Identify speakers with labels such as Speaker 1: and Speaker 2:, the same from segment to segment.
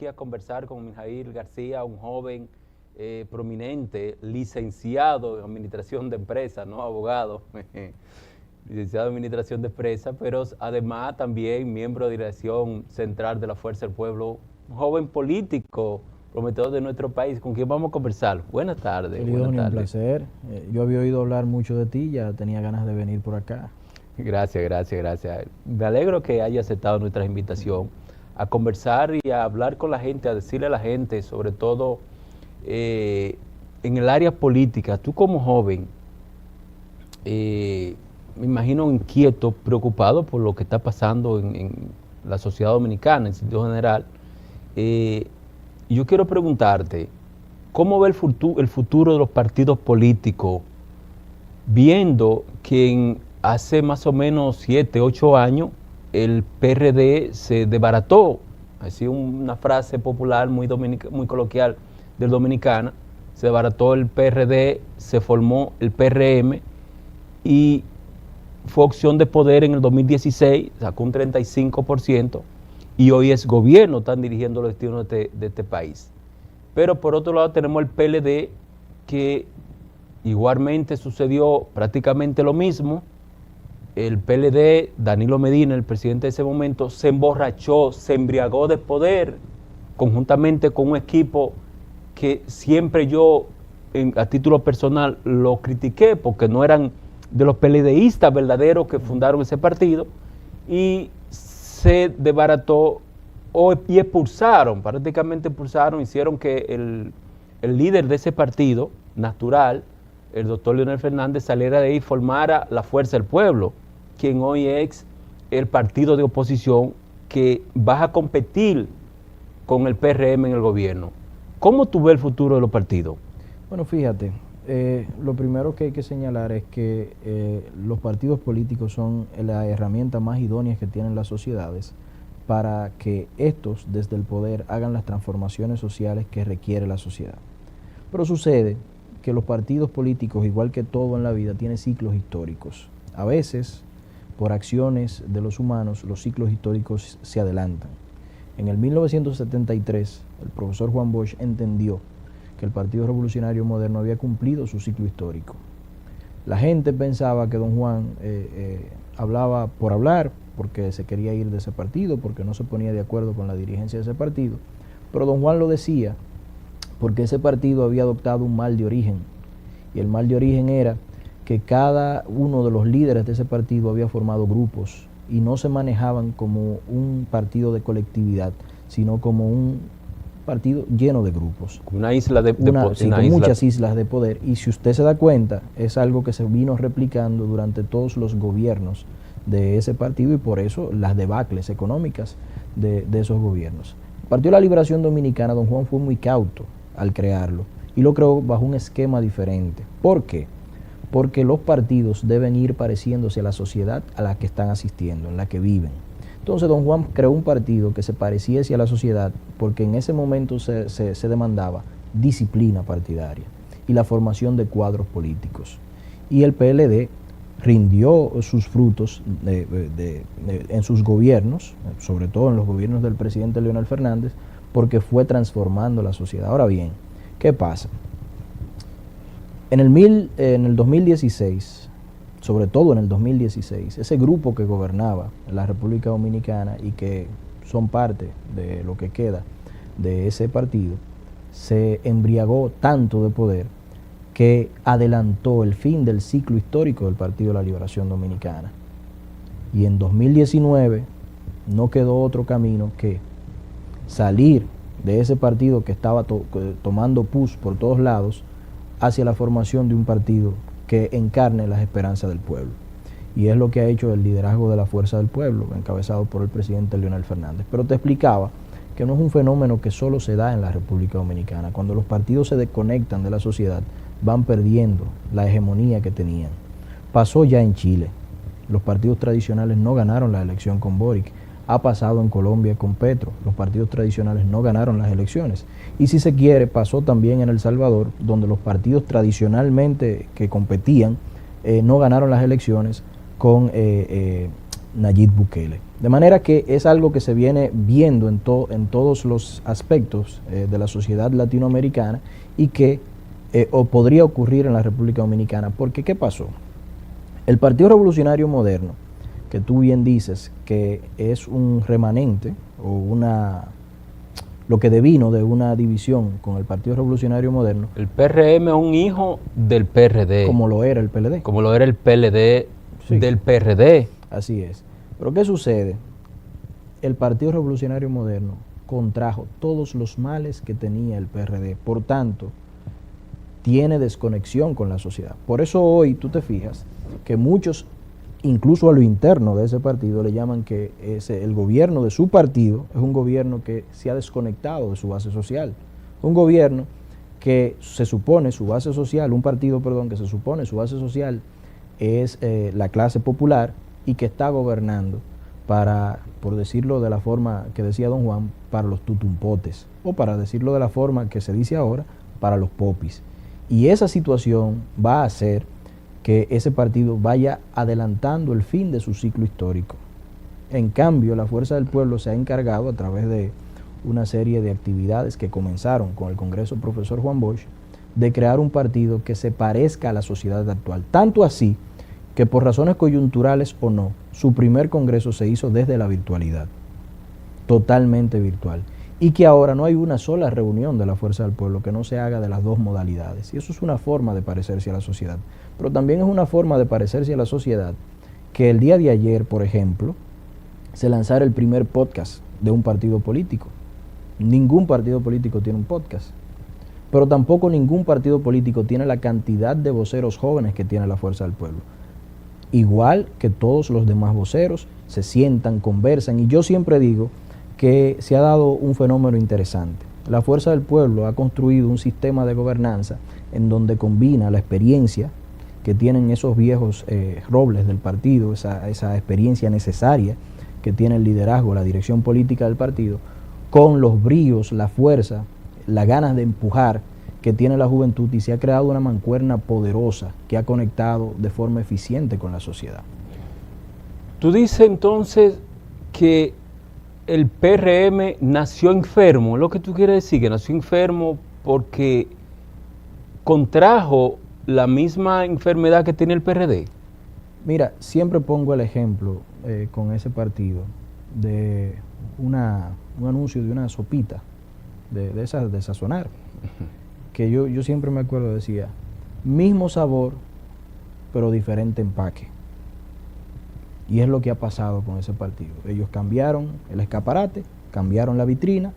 Speaker 1: Aquí a conversar con Mijail García, un joven prominente, licenciado en Administración de Empresas, no abogado, licenciado en Administración de Empresas, pero además también miembro de dirección central de la Fuerza del Pueblo, un joven político, prometedor de nuestro país, con quien vamos a conversar. Buenas tardes.
Speaker 2: Celidonio, un placer. Yo había oído hablar mucho de ti, ya tenía ganas de venir por acá.
Speaker 1: Gracias. Me alegro que haya aceptado nuestra invitación a conversar y a hablar con la gente, a decirle a la gente, sobre todo en el área política. Tú como joven, me imagino inquieto, preocupado por lo que está pasando en la sociedad dominicana, en sentido general. Yo quiero preguntarte, ¿cómo ve el futuro de los partidos políticos, viendo que hace más o menos 7, 8 años el PRD se desbarató? Así una frase popular muy coloquial del dominicana. Se desbarató el PRD, se formó el PRM y fue opción de poder en el 2016, sacó un 35% y hoy es gobierno, están dirigiendo los destinos de este país. Pero por otro lado tenemos el PLD, que igualmente sucedió prácticamente lo mismo. El PLD, Danilo Medina, el presidente de ese momento, se emborrachó, se embriagó de poder, conjuntamente con un equipo que siempre yo, a título personal, lo critiqué, porque no eran de los PLDistas verdaderos que fundaron ese partido, y se desbarató y prácticamente expulsaron, hicieron que el líder de ese partido, natural, el doctor Leonel Fernández, saliera de ahí y formara la Fuerza del Pueblo, quien hoy es el partido de oposición que va a competir con el PRM en el gobierno. ¿Cómo tú ves el futuro de los partidos?
Speaker 2: Bueno, fíjate, lo primero que hay que señalar es que los partidos políticos son la herramienta más idónea que tienen las sociedades para que estos, desde el poder, hagan las transformaciones sociales que requiere la sociedad. Pero sucede que los partidos políticos, igual que todo en la vida, tienen ciclos históricos. A veces, por acciones de los humanos, los ciclos históricos se adelantan. En el 1973, el profesor Juan Bosch entendió que el Partido Revolucionario Moderno había cumplido su ciclo histórico. La gente pensaba que don Juan hablaba por hablar, porque se quería ir de ese partido, porque no se ponía de acuerdo con la dirigencia de ese partido. Pero don Juan lo decía porque ese partido había adoptado un mal de origen. Y el mal de origen era que cada uno de los líderes de ese partido había formado grupos y no se manejaban como un partido de colectividad, sino como un partido lleno de grupos.
Speaker 1: Una isla de poder.
Speaker 2: Sí, con muchas islas de poder. Y si usted se da cuenta, es algo que se vino replicando durante todos los gobiernos de ese partido y por eso las debacles económicas de esos gobiernos. El Partido de la Liberación Dominicana, don Juan fue muy cauto al crearlo y lo creó bajo un esquema diferente. ¿Por qué? Porque los partidos deben ir pareciéndose a la sociedad a la que están asistiendo, en la que viven. Entonces don Juan creó un partido que se pareciese a la sociedad porque en ese momento se demandaba disciplina partidaria y la formación de cuadros políticos. Y el PLD rindió sus frutos en sus gobiernos, sobre todo en los gobiernos del presidente Leonel Fernández, porque fue transformando la sociedad. Ahora bien, ¿qué pasa? En el 2016, sobre todo en el 2016, ese grupo que gobernaba la República Dominicana y que son parte de lo que queda de ese partido, se embriagó tanto de poder que adelantó el fin del ciclo histórico del Partido de la Liberación Dominicana. Y en 2019 no quedó otro camino que salir de ese partido que estaba tomando pus por todos lados hacia la formación de un partido que encarne las esperanzas del pueblo. Y es lo que ha hecho el liderazgo de la Fuerza del Pueblo, encabezado por el presidente Leonel Fernández. Pero te explicaba que no es un fenómeno que solo se da en la República Dominicana. Cuando los partidos se desconectan de la sociedad, van perdiendo la hegemonía que tenían. Pasó ya en Chile. Los partidos tradicionales no ganaron la elección con Boric. Ha pasado en Colombia con Petro. Los partidos tradicionales no ganaron las elecciones. Y si se quiere, pasó también en El Salvador, donde los partidos tradicionalmente que competían no ganaron las elecciones con Nayib Bukele. De manera que es algo que se viene viendo en todos los aspectos de la sociedad latinoamericana y que podría ocurrir en la República Dominicana. Porque, ¿qué pasó? El Partido Revolucionario Moderno, que tú bien dices que es un remanente o lo que devino de una división con el Partido Revolucionario Moderno.
Speaker 1: El PRM es un hijo del PRD.
Speaker 2: Como lo era el PLD.
Speaker 1: Como lo era el PLD
Speaker 2: Sí.
Speaker 1: del PRD.
Speaker 2: Así es. Pero ¿qué sucede? El Partido Revolucionario Moderno contrajo todos los males que tenía el PRD. Por tanto, tiene desconexión con la sociedad. Por eso hoy tú te fijas que muchos, incluso a lo interno de ese partido, le llaman que el gobierno de su partido es un gobierno que se ha desconectado de su base social. Un gobierno que se supone su base social, un partido, perdón, que se supone su base social es la clase popular y que está gobernando para, por decirlo de la forma que decía don Juan, para los tutumpotes, o para decirlo de la forma que se dice ahora, para los popis. Y esa situación va a hacer que ese partido vaya adelantando el fin de su ciclo histórico. En cambio, la Fuerza del Pueblo se ha encargado a través de una serie de actividades que comenzaron con el Congreso Profesor Juan Bosch, de crear un partido que se parezca a la sociedad actual. Tanto así que por razones coyunturales o no, su primer congreso se hizo desde la virtualidad, totalmente virtual. Y que ahora no hay una sola reunión de la Fuerza del Pueblo que no se haga de las dos modalidades. Y eso es una forma de parecerse a la sociedad. Pero también es una forma de parecerse a la sociedad que el día de ayer, por ejemplo, se lanzara el primer podcast de un partido político. Ningún partido político tiene un podcast. Pero tampoco ningún partido político tiene la cantidad de voceros jóvenes que tiene la Fuerza del Pueblo. Igual que todos los demás voceros, se sientan, conversan. Y yo siempre digo que se ha dado un fenómeno interesante. La Fuerza del Pueblo ha construido un sistema de gobernanza en donde combina la experiencia que tienen esos viejos robles del partido, esa experiencia necesaria que tiene el liderazgo, la dirección política del partido, con los bríos, la fuerza, las ganas de empujar que tiene la juventud, y se ha creado una mancuerna poderosa que ha conectado de forma eficiente con la sociedad.
Speaker 1: Tú dices entonces que el PRM nació enfermo. ¿Lo que tú quieres decir? Que nació enfermo porque contrajo la misma enfermedad que tiene el PRD.
Speaker 2: Mira, siempre pongo el ejemplo con ese partido de un anuncio de una sopita de esas de sazonar, que yo siempre me acuerdo, decía, mismo sabor, pero diferente empaque. Y es lo que ha pasado con ese partido. Ellos cambiaron el escaparate, cambiaron la vitrina,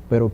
Speaker 2: pero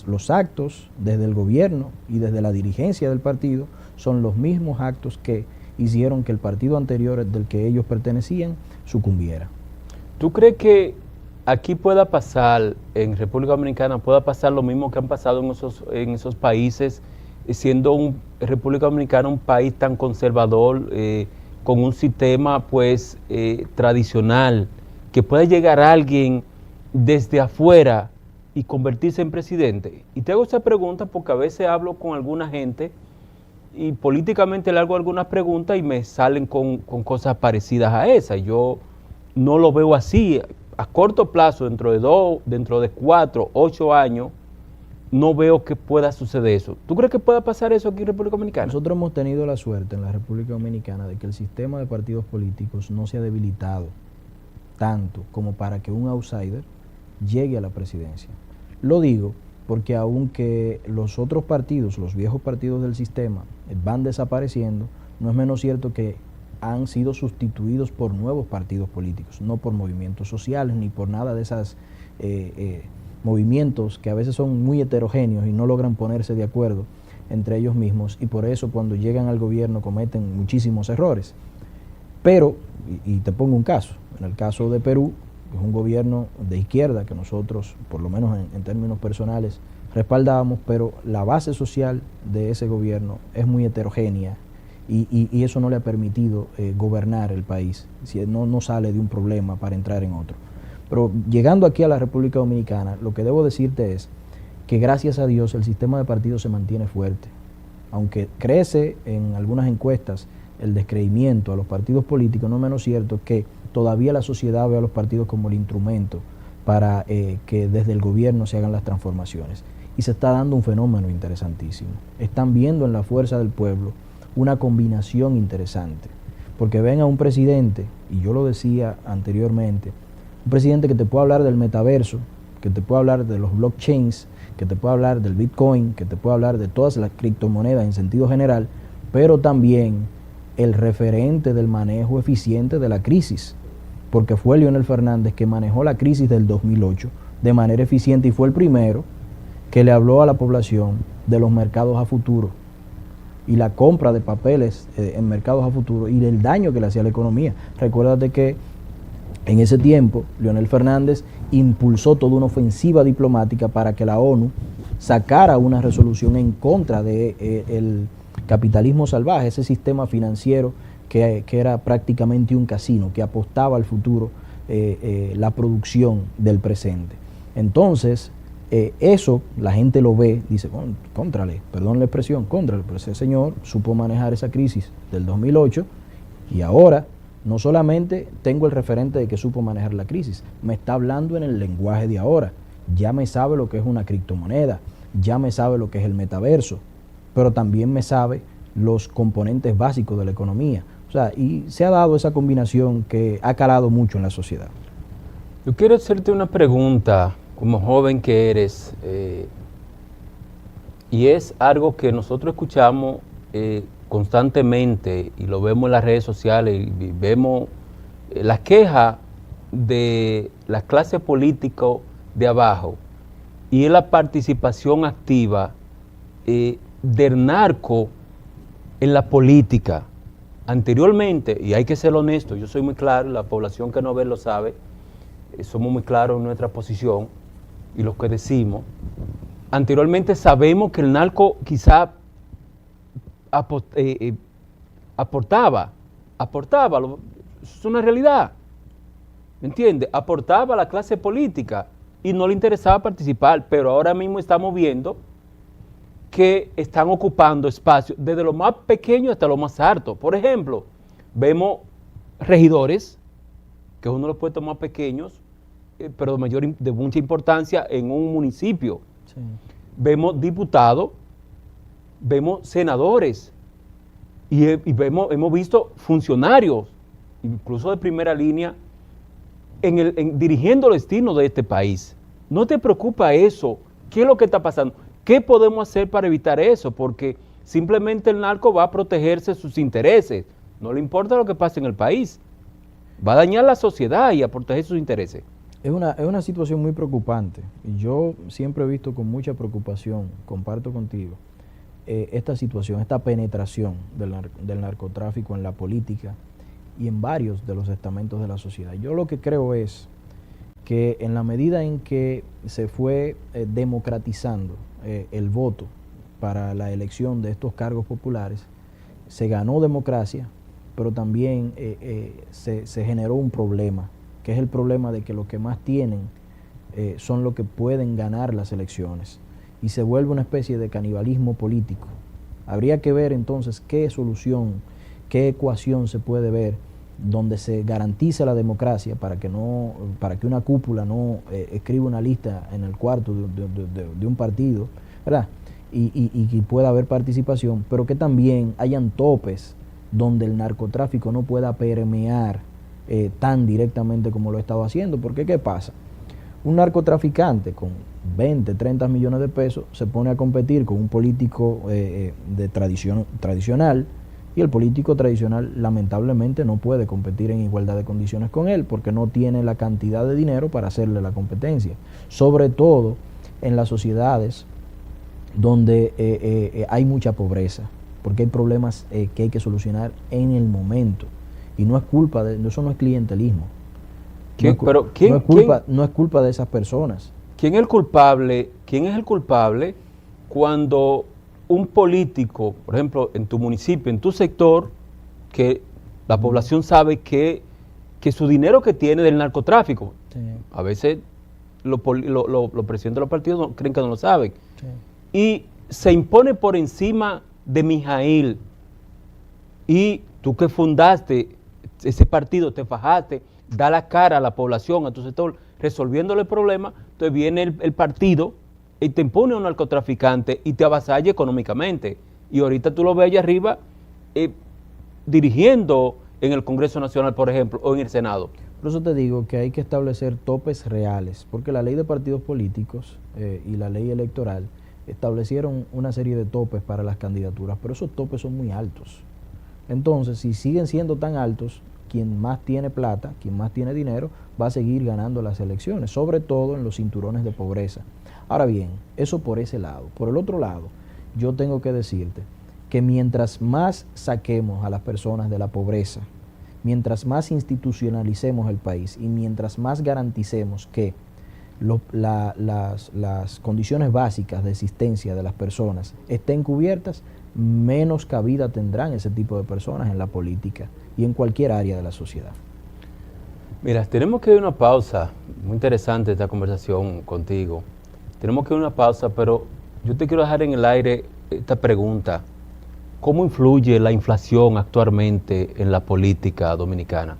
Speaker 2: los actos desde el gobierno y desde la dirigencia del partido son los mismos actos que hicieron que el partido anterior del que ellos pertenecían sucumbiera.
Speaker 1: ¿Tú crees que aquí pueda pasar, en República Dominicana, pueda pasar lo mismo que han pasado en esos países, siendo República Dominicana un país tan conservador, con un sistema pues tradicional, que pueda llegar alguien desde afuera y convertirse en presidente? Y te hago esa pregunta porque a veces hablo con alguna gente y políticamente le hago algunas preguntas y me salen con cosas parecidas a esa. Yo no lo veo así. A corto plazo, dentro de 2, dentro de 4, 8 años, no veo que pueda suceder eso. ¿Tú crees que pueda pasar eso aquí en República Dominicana?
Speaker 2: Nosotros hemos tenido la suerte en la República Dominicana de que el sistema de partidos políticos no se ha debilitado tanto como para que un outsider llegue a la presidencia. Lo digo porque aunque los otros partidos, los viejos partidos del sistema, van desapareciendo, no es menos cierto que han sido sustituidos por nuevos partidos políticos, no por movimientos sociales ni por nada de esos movimientos que a veces son muy heterogéneos y no logran ponerse de acuerdo entre ellos mismos, y por eso cuando llegan al gobierno cometen muchísimos errores. Pero, y te pongo un caso, en el caso de Perú, que es un gobierno de izquierda que nosotros, por lo menos en términos personales, respaldábamos, pero la base social de ese gobierno es muy heterogénea, y eso no le ha permitido gobernar el país. No sale de un problema para entrar en otro. Pero llegando aquí a la República Dominicana, lo que debo decirte es que gracias a Dios el sistema de partidos se mantiene fuerte. Aunque crece en algunas encuestas el descreimiento a los partidos políticos, no menos cierto que todavía la sociedad ve a los partidos como el instrumento para que desde el gobierno se hagan las transformaciones. Y se está dando un fenómeno interesantísimo. Están viendo en la fuerza del pueblo una combinación interesante, porque ven a un presidente, y yo lo decía anteriormente, un presidente que te puede hablar del metaverso, que te puede hablar de los blockchains, que te puede hablar del Bitcoin, que te puede hablar de todas las criptomonedas en sentido general, pero también el referente del manejo eficiente de la crisis, porque fue Leonel Fernández que manejó la crisis del 2008 de manera eficiente y fue el primero que le habló a la población de los mercados a futuro y la compra de papeles en mercados a futuro y del daño que le hacía a la economía. Recuérdate que en ese tiempo Leonel Fernández impulsó toda una ofensiva diplomática para que la ONU sacara una resolución en contra del capitalismo salvaje, ese sistema financiero que era prácticamente un casino, que apostaba al futuro la producción del presente. Entonces, eso la gente lo ve, dice, contrale, perdón la expresión, contrale, pero ese señor supo manejar esa crisis del 2008 y ahora no solamente tengo el referente de que supo manejar la crisis, me está hablando en el lenguaje de ahora, ya me sabe lo que es una criptomoneda, ya me sabe lo que es el metaverso, pero también me sabe los componentes básicos de la economía. O sea, y se ha dado esa combinación que ha calado mucho en la sociedad.
Speaker 1: Yo quiero hacerte una pregunta, como joven que eres, y es algo que nosotros escuchamos constantemente y lo vemos en las redes sociales y vemos la queja de la clase política de abajo y es la participación activa del narco en la política. Anteriormente, y hay que ser honesto, yo soy muy claro, la población que nos ve lo sabe, somos muy claros en nuestra posición y lo que decimos. Anteriormente sabemos que el narco quizá aportaba, es una realidad, ¿me entiendes? Aportaba a la clase política y no le interesaba participar, pero ahora mismo estamos viendo que están ocupando espacios desde lo más pequeño hasta lo más alto. Por ejemplo, vemos regidores, que es uno de los puestos más pequeños, pero de mucha importancia en un municipio. Sí. Vemos diputados, vemos senadores y hemos visto funcionarios, incluso de primera línea, dirigiendo el destino de este país. ¿No te preocupa eso? ¿Qué es lo que está pasando? ¿Qué podemos hacer para evitar eso? Porque simplemente el narco va a protegerse sus intereses, no le importa lo que pase en el país, va a dañar la sociedad y a proteger sus intereses.
Speaker 2: Es una situación muy preocupante y yo siempre he visto con mucha preocupación, comparto contigo, esta situación, esta penetración del narcotráfico en la política y en varios de los estamentos de la sociedad. Yo lo que creo es que en la medida en que se fue democratizando el voto para la elección de estos cargos populares, se ganó democracia, pero también se generó un problema, que es el problema de que los que más tienen son los que pueden ganar las elecciones y se vuelve una especie de canibalismo político. Habría que ver entonces qué solución, qué ecuación se puede ver donde se garantice la democracia para que una cúpula no escriba una lista en el cuarto de un partido, ¿verdad? Y pueda haber participación, pero que también hayan topes donde el narcotráfico no pueda permear tan directamente como lo estaba haciendo. Porque ¿qué pasa? Un narcotraficante con 20, 30 millones de pesos se pone a competir con un político tradicional, y el político tradicional lamentablemente no puede competir en igualdad de condiciones con él porque no tiene la cantidad de dinero para hacerle la competencia, sobre todo en las sociedades donde hay mucha pobreza, porque hay problemas que hay que solucionar en el momento y no es culpa de eso, no es clientelismo. No es culpa de esas personas.
Speaker 1: ¿Quién es el culpable? ¿Quién es el culpable cuando un político, por ejemplo, en tu municipio, en tu sector, que la población sabe que su dinero que tiene del narcotráfico, sí, a veces los presidentes de los partidos creen que no lo saben, sí, y se impone por encima de Mijail y tú que fundaste ese partido, te fajaste, da la cara a la población, a tu sector, resolviéndole el problema, entonces viene el partido y te impone a un narcotraficante y te avasalla económicamente. Y ahorita tú lo ves allá arriba dirigiendo en el Congreso Nacional, por ejemplo, o en el Senado.
Speaker 2: Por eso te digo que hay que establecer topes reales, porque la ley de partidos políticos y la ley electoral establecieron una serie de topes para las candidaturas, pero esos topes son muy altos. Entonces, si siguen siendo tan altos, quien más tiene plata, quien más tiene dinero, va a seguir ganando las elecciones, sobre todo en los cinturones de pobreza. Ahora bien, eso por ese lado. Por el otro lado, yo tengo que decirte que mientras más saquemos a las personas de la pobreza, mientras más institucionalicemos el país y mientras más garanticemos que las condiciones básicas de existencia de las personas estén cubiertas, menos cabida tendrán ese tipo de personas en la política y en cualquier área de la sociedad.
Speaker 1: Mira, tenemos que ir a una pausa. Muy interesante esta conversación contigo. Tenemos que ir a una pausa, pero yo te quiero dejar en el aire esta pregunta. ¿Cómo influye la inflación actualmente en la política dominicana?